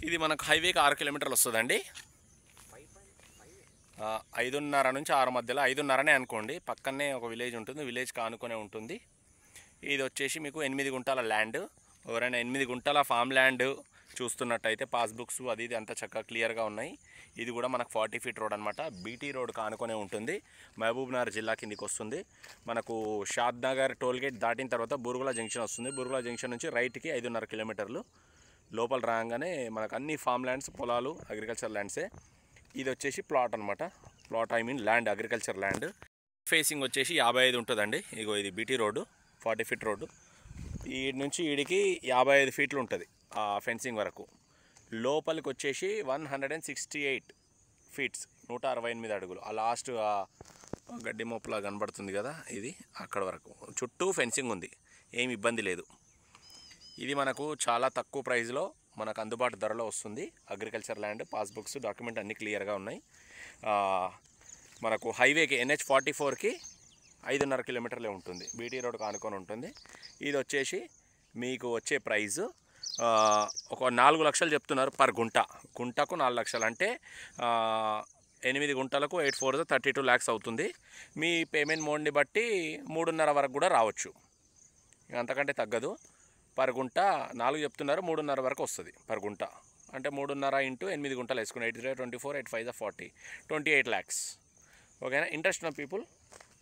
ఇది మనకు హైవేకి 6 కిలోమీటర్లు వస్తుందండి. 5:30 నుంచి 6 మధ్యలో, 5:30నే అనుకోండి. పక్కనే ఒక విలేజ్ ఉంటుంది, విలేజ్కి ఆనుకునే ఉంటుంది. ఇది వచ్చేసి మీకు 8 గుంటల ల్యాండ్. ఎవరైనా 8 గుంటల ఫామ్ ల్యాండ్ చూస్తున్నట్టయితే పాస్బుక్స్ అది ఇది అంతా చక్కగా క్లియర్గా ఉన్నాయి. ఇది కూడా మనకు 40 ఫీట్ రోడ్ అనమాట. బీటీ రోడ్ కానుకొనే ఉంటుంది. మహబూబ్నగర్ జిల్లా కిందికి వస్తుంది. మనకు షాద్ నగర్ టోల్గేట్ దాటిన తర్వాత బూరుగుల జంక్షన్ వస్తుంది. బూరుగుల జంక్షన్ నుంచి రైట్కి 5.5 కిలోమీటర్లు. లోపల రాగానే మనకు అన్ని ఫామ్ ల్యాండ్స్, పొలాలు, అగ్రికల్చర్ ల్యాండ్సే. ఇది వచ్చేసి ప్లాట్ అనమాట. Plot I mean land, agriculture land. Facing వచ్చేసి 55 ఉంటుందండి. ఇగో ఇది బీటీ రోడ్డు, 40 ఫీట్ రోడ్డు. ఈ నుంచి ఈడికి 55 ఫీట్లు ఉంటుంది ఆ ఫెన్సింగ్ వరకు. లోపలికి వచ్చేసి 168 ఫీట్స్, 168 అడుగులు. ఆ లాస్ట్ గడ్డి మోపులా కనబడుతుంది కదా, ఇది అక్కడ వరకు చుట్టూ ఫెన్సింగ్ ఉంది. ఏమి ఇబ్బంది లేదు. ఇది మనకు చాలా తక్కువ ప్రైస్లో మనకు అందుబాటు ధరలో వస్తుంది. అగ్రికల్చర్ ల్యాండ్, పాస్బుక్స్, డాక్యుమెంట్ అన్నీ క్లియర్గా ఉన్నాయి. మనకు హైవేకి NH44కి 5.5 కిలోమీటర్లే ఉంటుంది. బీటీ రోడ్కి ఆనుకొని ఉంటుంది. ఇది వచ్చేసి మీకు వచ్చే ప్రైజు ఒక 4 లక్షలు చెప్తున్నారు పర్ గుంట. గుంటకు 4 లక్షలు అంటే 8 గుంటలకు 8 4 32 lakhs అవుతుంది. మీ పేమెంట్ మోడ్ని బట్టి 3.5 వరకు కూడా రావచ్చు. అంతకంటే తగ్గదు. పర్ గుంట 4 చెప్తున్నారు, 3.5 వరకు వస్తుంది పర్ గుంట. అంటే 3.5 ఇంటూ 8 గుంటలు వేసుకుని 8 3 24, 8 5 40, 28 lakhs. ఓకేనా? ఇంట్రెస్ట్ ఉన్న పీపుల్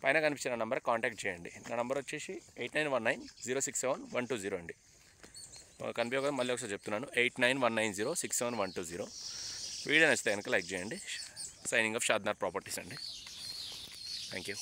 పైన కనిపించిన నెంబర్ కాంటాక్ట్ చేయండి. నా నెంబర్ వచ్చేసి 8919067120 అండి. కనిపించగా మళ్ళీ ఒకసారి చెప్తున్నాను, 8919067120. వీడియో నచ్చితే కనుక లైక్ చేయండి. సైనింగ్ ఆఫ్ షాద్నగర్ ప్రాపర్టీస్ అండి. Thank you.